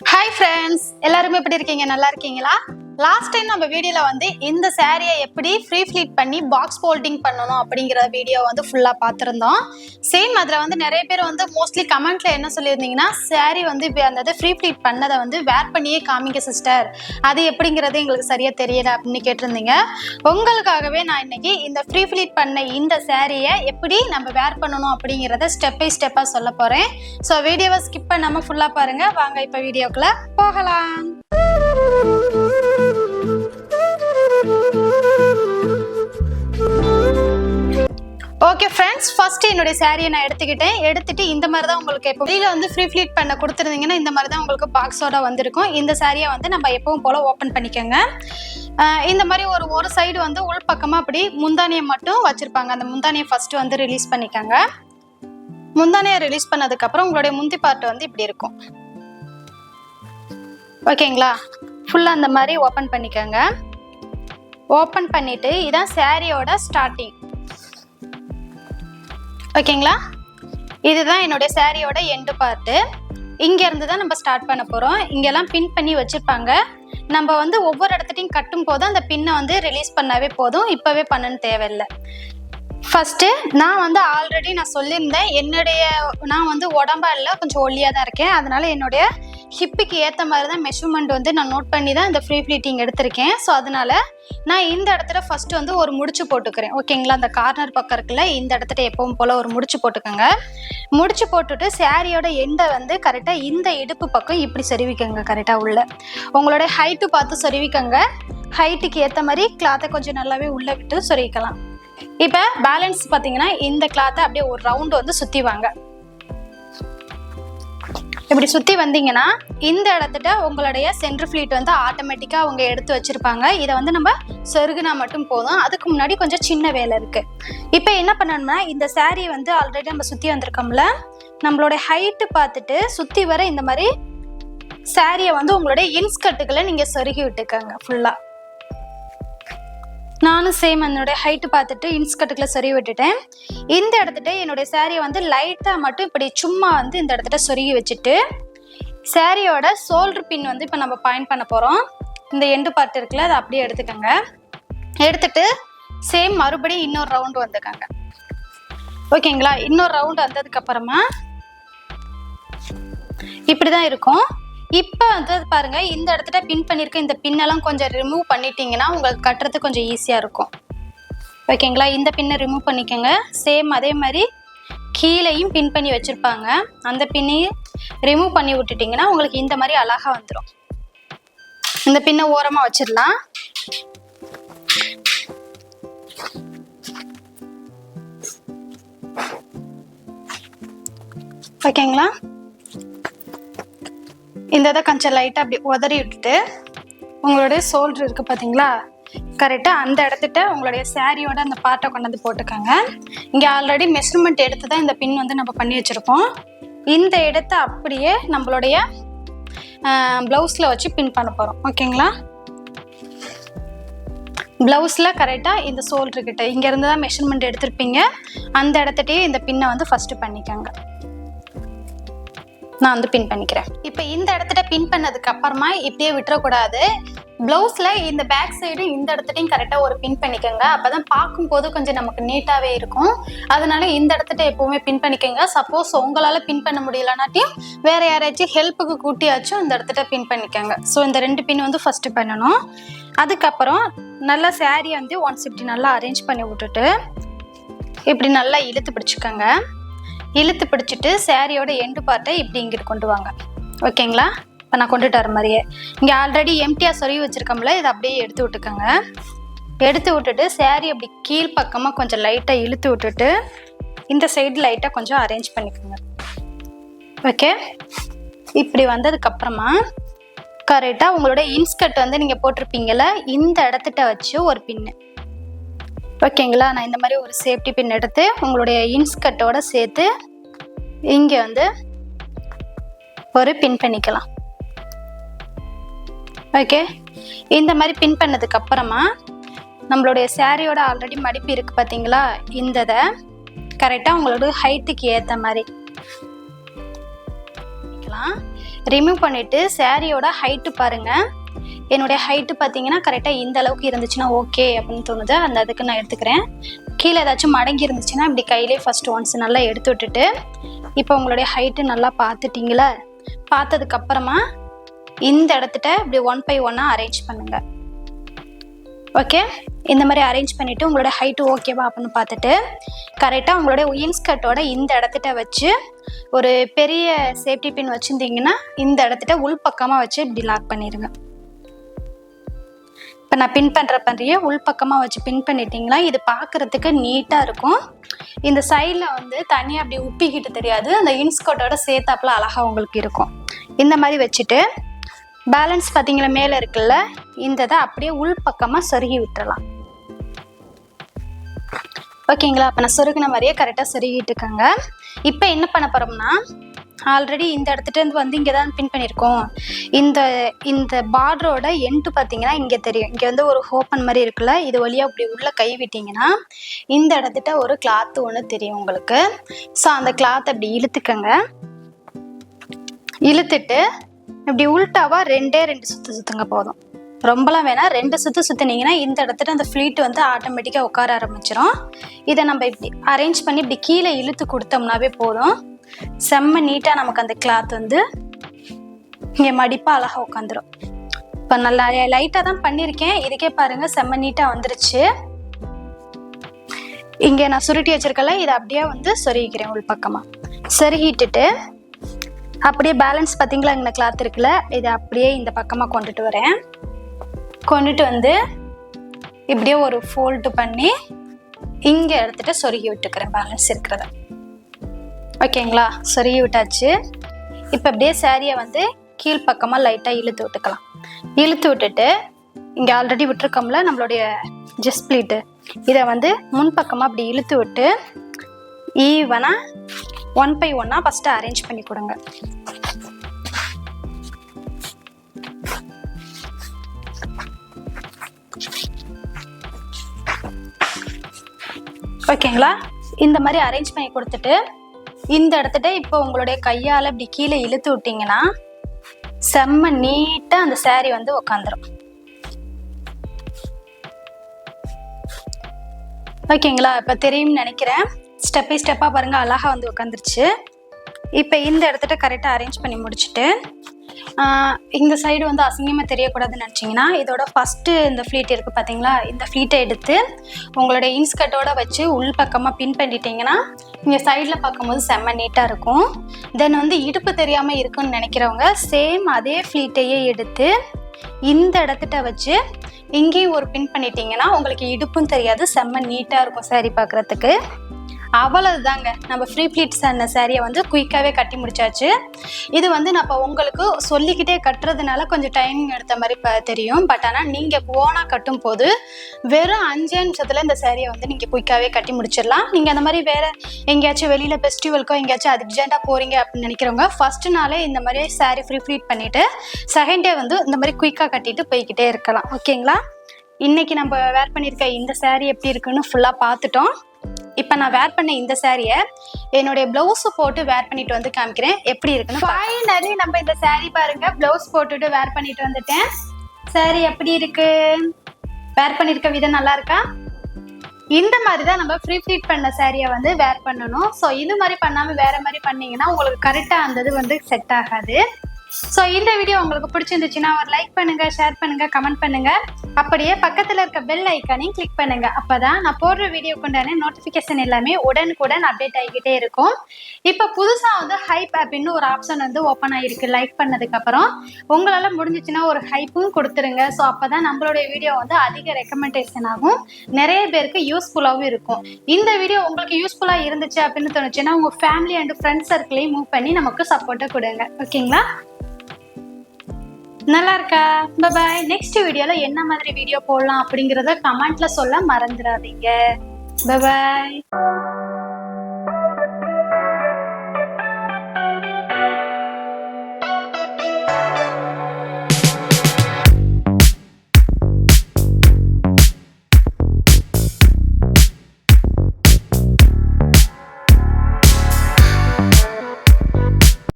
Hi friends, எல்லாருமே எப்படி இருக்கீங்க? நல்லா இருக்கீங்களா? லாஸ்ட் டைம் நம்ம வீடியோல வந்து இந்த சாரியை எப்படி ஃப்ரீ ஃபிளிட் பண்ணி பாக்ஸ் ஃபோல்டிங் பண்ணணும் அப்படிங்கிற வீடியோ வந்து ஃபுல்லா பார்த்துருந்தோம். சேம் அதில் வந்து நிறைய பேர் வந்து மோஸ்ட்லி கமெண்ட்ல என்ன சொல்லியிருந்தீங்கன்னா, சாரி வந்து அந்த ஃப்ரீ ஃபிளிட் பண்ணதை வந்து வேர் பண்ணியே காமிங்க சிஸ்டர், அது எப்படிங்கிறது எங்களுக்கு சரியா தெரியல அப்படின்னு கேட்டிருந்தீங்க. உங்களுக்காகவே நான் இன்னைக்கு இந்த ஃப்ரீ ஃபிளிட் பண்ண இந்த சாரியை எப்படி நம்ம வேர் பண்ணணும் அப்படிங்கிறத ஸ்டெப் பை ஸ்டெப்பா சொல்ல போறேன். ஸோ வீடியோவை ஸ்கிப் பண்ணாம ஃபுல்லா பாருங்க. வாங்க இப்போ வீடியோக்குள்ள போகலாம். ஓகே ஃப்ரெண்ட்ஸ், ஃபர்ஸ்ட் என்னுடைய சாரியை நான் எடுத்துட்டு இந்த மாதிரி தான் உங்களுக்கு எப்போ வெளியில வந்து ஃப்ரீ ஃபிளிட் பண்ண கொடுத்துருந்தீங்கன்னா இந்த மாதிரி தான் உங்களுக்கு பாக்ஸோட வந்திருக்கும். இந்த சாரியை வந்து நம்ம எப்பவும் போல ஓப்பன் பண்ணிக்கோங்க. இந்த மாதிரி ஒரு சைடு வந்து உள் பக்கமாக அப்படி முந்தானியை மட்டும் வச்சிருப்பாங்க. அந்த முந்தானியை ஃபர்ஸ்ட் வந்து ரிலீஸ் பண்ணிக்கோங்க. முந்தானியை ரிலீஸ் பண்ணதுக்கப்புறம் உங்களுடைய முந்தி பார்ட் வந்து இப்படி இருக்கும். ஓகேங்களா? ஃபுல்லாக அந்த மாதிரி ஓப்பன் பண்ணிக்கோங்க. ஓப்பன் பண்ணிட்டு இதான் சாரியோட ஸ்டார்டிங். ஓகேங்களா? இதுதான் என்னுடைய சாரியோட எண்டு பார்ட்டு. இங்கேருந்து தான் நம்ம ஸ்டார்ட் பண்ண போகிறோம். இங்கெல்லாம் பின் பண்ணி வச்சுருப்பாங்க. நம்ம வந்து ஒவ்வொரு இடத்துட்டையும் கட்டும் போது அந்த பின்னை வந்து ரிலீஸ் பண்ணாவே போதும். இப்போவே பண்ணணும்னு தேவையில்லை. ஃபஸ்ட்டு நான் வந்து ஆல்ரெடி நான் சொல்லியிருந்தேன், நான் வந்து உடம்பா இல்லை, கொஞ்சம் ஒல்லியாக தான் இருக்கேன். அதனால என்னுடைய ஹிப்புக்கு ஏற்ற மாதிரி தான் மெஷர்மெண்ட் வந்து நான் நோட் பண்ணி தான் இந்த ஃப்ரீ ஃபிளிட்டிங் எடுத்திருக்கேன். ஸோ அதனால நான் இந்த இடத்துல ஃபர்ஸ்ட் வந்து ஒரு முடிச்சு போட்டுக்கிறேன். ஓகேங்களா? அந்த கார்னர் பக்கம் இருக்குல்ல, இந்த இடத்துல எப்பவும் போல் ஒரு முடிச்சு போட்டுக்கோங்க. முடிச்சு போட்டுட்டு சாரியோட எண்டை வந்து கரெக்டாக இந்த இடுப்பு பக்கம் இப்படி சொருவிக்கோங்க. கரெக்டாக உள்ள உங்களோட ஹைட்டு பார்த்து சொருவிக்கோங்க. ஹைட்டுக்கு ஏற்ற மாதிரி கிளாத்தை கொஞ்சம் நல்லாவே உள்ளே விட்டு சொருவிக்கலாம். இப்போ பேலன்ஸ் பார்த்தீங்கன்னா இந்த கிளாத்தை அப்படியே ஒரு ரவுண்டு வந்து சுற்றி வாங்க. இப்படி சுற்றி வந்தீங்கன்னா இந்த இடத்துல உங்களுடைய சென்டர் ஃபிளீட் வந்து ஆட்டோமேட்டிக்காக அவங்க எடுத்து வச்சுருப்பாங்க. இதை வந்து நம்ம சொருகுனா மட்டும் போதும். அதுக்கு முன்னாடி கொஞ்சம் சின்ன வேலை இருக்குது. இப்போ என்ன பண்ணணும்னா, இந்த சாரியை வந்து ஆல்ரெடி நம்ம சுற்றி வந்திருக்கோம்ல, நம்மளோட ஹைட்டு பார்த்துட்டு சுற்றி வர இந்த மாதிரி சாரியை வந்து உங்களுடைய இன்ஸ்கர்ட்டுகளை நீங்கள் சொருகி விட்டுக்கோங்க ஃபுல்லாக. நானும் சேம் என்னோட ஹைட்டு பார்த்துட்டு இன்ஸ்கர்ட்டுக்குள்ள சொருகி விட்டுட்டேன். இந்த இடத்துல என்னுடைய சாரியை வந்து லைட்டாக மட்டும் இப்படி சும்மா வந்து இந்த இடத்துல சொருகி வச்சுட்டு சாரியோட ஷோல்டர் பின் வந்து இப்போ நம்ம பாயிண்ட் பண்ண போகிறோம். இந்த எண்டு பார்ட் இருக்குல்ல, அதை அப்படியே எடுத்துக்கோங்க. எடுத்துட்டு சேம் மறுபடியும் இன்னொரு ரவுண்டு வந்துக்கோங்க. ஓகேங்களா? இன்னொரு ரவுண்டு வந்ததுக்கு அப்புறமா இப்படி தான் இருக்கும். இப்போ வந்து பாருங்க, இந்த இடத்துல பின் பண்ணியிருக்க இந்த பின்னெல்லாம் கொஞ்சம் ரிமூவ் பண்ணிட்டீங்கன்னா உங்களுக்கு கட்டுறது கொஞ்சம் ஈஸியாக இருக்கும். ஓகேங்களா? இந்த பின்னை ரிமூவ் பண்ணிக்கோங்க. சேம் அதே மாதிரி கீழேயும் பின் பண்ணி வச்சுருப்பாங்க. அந்த பின்னையும் ரிமூவ் பண்ணி விட்டுட்டிங்கன்னா உங்களுக்கு இந்த மாதிரி அழகாக வந்துடும். இந்த பின்னை ஓரமாக வச்சிடலாம். ஓகேங்களா? இந்த இதை கொஞ்சம் லைட்டாக அப்படி உதறி விட்டுட்டு உங்களுடைய ஷோல்டர் இருக்குது பார்த்தீங்களா, கரெக்டாக அந்த இடத்துட்ட உங்களுடைய சாரியோட அந்த பார்ட்டை கொண்டு வந்து போட்டுக்கோங்க. இங்கே ஆல்ரெடி மெஷர்மெண்ட் எடுத்து தான் இந்த பின் வந்து நம்ம பண்ணி வச்சுருக்கோம். இந்த இடத்த அப்படியே நம்மளுடைய ப்ளவுஸில் வச்சு பின் பண்ண போகிறோம். ஓகேங்களா? ப்ளவுஸில் கரெக்டாக இந்த ஷோல்டர்கிட்ட இங்கேருந்து தான் மெஷர்மெண்ட் எடுத்திருப்பீங்க. அந்த இடத்துட்டையே இந்த பின்னை வந்து ஃபஸ்ட்டு பண்ணிக்கோங்க. நான் வந்து பின் பண்ணிக்கிறேன். இப்போ இந்த இடத்துல பின் பண்ணதுக்கு அப்புறமா இப்படியே விட்டுறக்கூடாது. ப்ளவுஸில் இந்த பேக் சைடு இந்த இடத்துலையும் கரெக்டாக ஒரு பின் பண்ணிக்கோங்க. அப்போ தான் பார்க்கும்போது கொஞ்சம் நமக்கு நீட்டாகவே இருக்கும். அதனால இந்த இடத்துல எப்போவுமே பின் பண்ணிக்கோங்க. சப்போஸ் உங்களால் பின் பண்ண முடியலனாட்டியும் வேறு யாராச்சும் ஹெல்ப்புக்கு கூட்டியாச்சும் இந்த இடத்துல பின் பண்ணிக்கோங்க. ஸோ இந்த 2 பின் வந்து ஃபஸ்ட்டு பண்ணணும். அதுக்கப்புறம் நல்லா சாரியை வந்து ஒன்ஸ் இப்படி நல்லா அரேஞ்ச் பண்ணி விட்டுட்டு இப்படி நல்லா இழுத்து பிடிச்சிக்கோங்க. இழுத்து பிடிச்சிட்டு சாரியோட எண்டு பார்ட்டை இப்படி இங்கிட்டு கொண்டு வாங்க. ஓகேங்களா? இப்போ நான் கொண்டுட்டு வர மாதிரியே இங்கே ஆல்ரெடி எம்டியாக சொருவி வச்சுருக்கோம்ல, இதை அப்படியே எடுத்து விட்டுக்கோங்க. எடுத்து விட்டுட்டு சாரி அப்படி கீழ் பக்கமாக கொஞ்சம் லைட்டாக இழுத்து விட்டுட்டு இந்த சைடு லைட்டாக கொஞ்சம் அரேஞ்ச் பண்ணிக்கோங்க. ஓகே? இப்படி வந்ததுக்கப்புறமா கரெக்டாக உங்களோட இன்ஸ்கர்ட் வந்து நீங்கள் போட்டிருப்பீங்கள்ல, இந்த இடத்துட்ட வச்சு ஒரு பின்னு. ஓகேங்களா? நான் இந்த மாதிரி ஒரு சேஃப்டி பின் எடுத்து உங்களுடைய இன்ஸ்கர்ட்டோட சேர்த்து இங்கே வந்து ஒரு பின் பண்ணிக்கலாம். ஓகே? இந்த மாதிரி பின் பண்ணதுக்கு அப்புறமா நம்மளுடைய சாரியோட ஆல்ரெடி மடிப்பு இருக்குது பார்த்தீங்களா, இந்த இதை கரெக்டாக உங்களோட ஹைட்டுக்கு ஏற்ற மாதிரி ரிமூவ் பண்ணிவிட்டு சாரியோட ஹைட்டு பாருங்கள். என்னுடைய ஹைட்டு பார்த்தீங்கன்னா கரெக்டாக இந்த அளவுக்கு இருந்துச்சுன்னா ஓகே அப்படின்னு தோணுது. அதுக்கு நான் எடுத்துக்கிறேன். கீழே ஏதாச்சும் மடங்கி இருந்துச்சுன்னா இப்படி கையிலே ஃபஸ்ட்டு ஒன்ஸ் நல்லா எடுத்து விட்டுட்டு, இப்போ உங்களுடைய ஹைட்டு நல்லா பார்த்துட்டிங்களா? பார்த்ததுக்கப்புறமா இந்த இடத்துட்ட இப்படி 1 by 1 அரேஞ்ச் பண்ணுங்கள். ஓகே, இந்த மாதிரி அரேஞ்ச் பண்ணிவிட்டு உங்களோட ஹைட்டு ஓகேவா அப்படின்னு பார்த்துட்டு கரெக்டாக உங்களுடைய இன்ஸ்கர்ட்டோட இந்த இடத்துட்ட வச்சு ஒரு பெரிய சேஃப்டி பின் வச்சுருந்தீங்கன்னா இந்த இடத்துட்ட உள் பக்கமாக வச்சு இப்படி லாக் பண்ணிடுங்க. இப்போ நான் பின் பண்ணுறியே உள் பக்கமாக வச்சு பின் பண்ணிட்டீங்களா? இது பார்க்குறதுக்கு நீட்டாக இருக்கும். இந்த சைடில் வந்து தனியாக அப்படி உப்பிக்கிட்டு தெரியாது. அந்த இன்ஸ்கர்ட்டோட சேர்த்தாப்புல அழகாக உங்களுக்கு இருக்கும். இந்த மாதிரி வச்சுட்டு பேலன்ஸ் பார்த்தீங்களா மேலே இருக்குல்ல, இந்த இதை அப்படியே உள் பக்கமாக சொருகி விட்டுறலாம். ஓகேங்களா? அப்போ நான் சொருகின மாதிரியே கரெக்டாக சொருகிட்டுக்கோங்க. இப்போ என்ன பண்ண போகிறோம்னா, ஆல்ரெடி இந்த இடத்துட்டு வந்து இங்கே தான் பின் பண்ணியிருக்கோம். இந்த பார்டரோட எண்டு பார்த்தீங்கன்னா இங்கே தெரியும். இங்கே வந்து ஒரு ஓப்பன் மாதிரி இருக்குல்ல, இது வழியாக அப்படி உள்ளே கை விட்டிங்கன்னா இந்த இடத்துட்ட ஒரு கிளாத்து ஒன்று தெரியும் உங்களுக்கு. ஸோ அந்த கிளாத்தை அப்படி இழுத்துக்கங்க. இழுத்துட்டு இப்படி உள்டாவா 2 சுற்று சுற்றுங்க போதும். ரொம்பலாம் வேணாம். 2 சுற்று சுற்றினீங்கன்னா இந்த இடத்துல அந்த ஃப்ளீட் வந்து ஆட்டோமேட்டிக்காக உட்கார ஆரம்பிச்சிடும். இதை நம்ம இப்படி அரேஞ்ச் பண்ணி இப்படி கீழே இழுத்து கொடுத்தோம்னாவே போதும். செம்ம நீட்டாக நமக்கு அந்த கிளாத் வந்து இங்கே மடிப்பாக அழகாக உட்காந்துரும். இப்போ நல்லா லைட்டாக தான் பண்ணியிருக்கேன். இதுக்கே பாருங்கள் செம்ம நீட்டாக வந்துருச்சு. இங்கே நான் சுருட்டி வச்சிருக்கல, இதை அப்படியே வந்து சொருகிக்கிறேன் உள் பக்கமாக. சொருகிட்டுட்டு அப்படியே பேலன்ஸ் பார்த்தீங்களா இந்த கிளாத் இருக்குல்ல, இதை அப்படியே இந்த பக்கமாக கொண்டுட்டு வரேன். கொண்டுட்டு வந்து இப்படியே ஒரு ஃபோல்டு பண்ணி இங்கே எடுத்துகிட்டு சொருகி விட்டுக்கிறேன் பேலன்ஸ் இருக்கிறத. ஓகேங்களா? சொருகி விட்டாச்சு. இப்போ அப்படியே சாரியை வந்து கீழ்ப்பக்கமாக லைட்டாக இழுத்து விட்டுக்கலாம். இழுத்து விட்டுட்டு இங்கே ஆல்ரெடி விட்டுருக்கோம்ல நம்மளுடைய ஜஸ்ட் ப்ளீட்டு, இதை வந்து முன்பக்கமாக அப்படி இழுத்து விட்டு ஈவனாக 1 by 1 ஃபஸ்ட்டு அரேஞ்ச் பண்ணி கொடுங்க. ஓகேங்களா? இந்த மாதிரி அரேஞ்ச் பண்ணி கொடுத்துட்டு இந்த இடத்துட்ட இப்போ உங்களுடைய கையால் இப்படி கீழே இழுத்து விட்டிங்கன்னா செம்ம நீட்டாக அந்த சாரி வந்து உக்காந்துரும். ஓகேங்களா? இப்போ தெரியும்னு நினைக்கிறேன். ஸ்டெப் பை ஸ்டெப்பாக பாருங்கள் அழகாக வந்து உட்காந்துருச்சு. இப்போ இந்த இடத்துட்ட கரெக்டாக அரேஞ்ச் பண்ணி முடிச்சுட்டு இந்த சைடு வந்து அசிங்கமாக தெரியக்கூடாதுன்னு நினச்சிங்கன்னா இதோட ஃபஸ்ட்டு இந்த ஃப்ளீட் இருக்குது பார்த்தீங்களா, இந்த ஃப்ளீட்டை எடுத்து உங்களுடைய இன்ஸ்கர்ட்டோட வச்சு உள் பக்கமாக பின் பண்ணிட்டீங்கன்னா இங்கே சைடில் பார்க்கும்போது செம்ம நீட்டாக இருக்கும். தென் வந்து இடுப்பு தெரியாமல் இருக்குன்னு நினைக்கிறவங்க சேம் அதே ஃப்ளீட்டையே எடுத்து இந்த இடத்துட்ட வச்சு இங்கேயும் ஒரு பின் பண்ணிட்டீங்கன்னா உங்களுக்கு இடுப்பும் தெரியாது, செம்ம நீட்டாக இருக்கும் சாரி பார்க்குறதுக்கு. அவ்வளவுதாங்க, நம்ம ஃப்ரீ ப்ளீட்ஸ் ஆன சாரியை வந்து குயிக்காகவே கட்டி முடிச்சாச்சு. இது வந்து நான் இப்போ உங்களுக்கு சொல்லிக்கிட்டே கட்டுறதுனால கொஞ்சம் டைமிங் எடுத்த மாதிரி தெரியும். பட் ஆனால் நீங்கள் ஓனாக கட்டும் போது வெறும் 5 நிமிஷத்தில் இந்த சாரியை வந்து நீங்கள் குயிக்காகவே கட்டி முடிச்சிடலாம். நீங்கள் அந்த மாதிரி வேறு எங்கேயாச்சும் வெளியில் ஃபெஸ்டிவல்க்கோ எங்கேயாச்சும் அர்ஜென்ட்டாக போகிறீங்க அப்படின்னு நினைக்கிறவங்க ஃபஸ்ட்டு நாளே இந்த மாதிரி சாரி ஃப்ரீ ப்ளீட் பண்ணிவிட்டு செகண்ட் டே வந்து இந்த மாதிரி குயிக்காக கட்டிட்டு போய்கிட்டே இருக்கலாம். ஓகேங்களா? இன்றைக்கி நம்ம வேர் பண்ணியிருக்க இந்த சாரி எப்படி இருக்குன்னு ஃபுல்லாக பார்த்துட்டோம். இப்போ நான் வேர் பண்ண இந்த சாரியை என்னுடைய ப்ளவுஸ் போட்டு வேர் பண்ணிட்டு வந்து காமிக்கிறேன் எப்படி இருக்குன்னு. ஃபைனலி நம்ம இந்த சாரி பாருங்க ப்ளவுஸ் போட்டுட்டு வேர் பண்ணிட்டு வந்துட்டேன். சாரி எப்படி இருக்கு? வேர் பண்ணியிருக்க விதம் நல்லா இருக்கா? இந்த மாதிரி தான் நம்ம ஃப்ரீ ப்ளீட் பண்ண சாரியை வந்து வேர் பண்ணணும். ஸோ இது மாதிரி பண்ணாமல் வேற மாதிரி பண்ணீங்கன்னா உங்களுக்கு கரெக்டாக அந்த இது வந்து செட் ஆகாது. ஸோ இந்த வீடியோ உங்களுக்கு பிடிச்சிருந்துச்சுன்னா ஒரு லைக் பண்ணுங்க, ஷேர் பண்ணுங்க, கமெண்ட் பண்ணுங்க. அப்படியே பக்கத்தில் இருக்க பெல் ஐக்கானையும் கிளிக் பண்ணுங்க. அப்போதான் நான் போடுற வீடியோக்குண்டான நோட்டிஃபிகேஷன் எல்லாமே உடனுக்குடன் அப்டேட் ஆகிக்கிட்டே இருக்கும். இப்போ புதுசாக வந்து ஹைப் அப்படின்னு ஒரு ஆப்ஷன் வந்து ஓப்பன் ஆகிருக்கு. லைக் பண்ணதுக்கப்புறம் உங்களால் முடிஞ்சிச்சுன்னா ஒரு ஹைப்பும் கொடுத்துருங்க. ஸோ அப்போ தான் நம்மளுடைய வீடியோ வந்து அதிக ரெக்கமெண்டேஷன் ஆகும், நிறைய பேருக்கு யூஸ்ஃபுல்லாகவும் இருக்கும். இந்த வீடியோ உங்களுக்கு யூஸ்ஃபுல்லாக இருந்துச்சு அப்படின்னு தோணுச்சுன்னா உங்கள் ஃபேமிலி அண்ட் ஃப்ரெண்ட்ஸ் சர்க்கிளையும் மூவ் பண்ணி நமக்கு சப்போர்ட்டை கொடுங்க. ஓகேங்களா? நல்லா இருக்கா? பாய். நெக்ஸ்ட் வீடியோல என்ன மாதிரி வீடியோ போடலாம் அப்படிங்கறத கமெண்ட்ல சொல்ல மறந்துடாதீங்க. பாய்.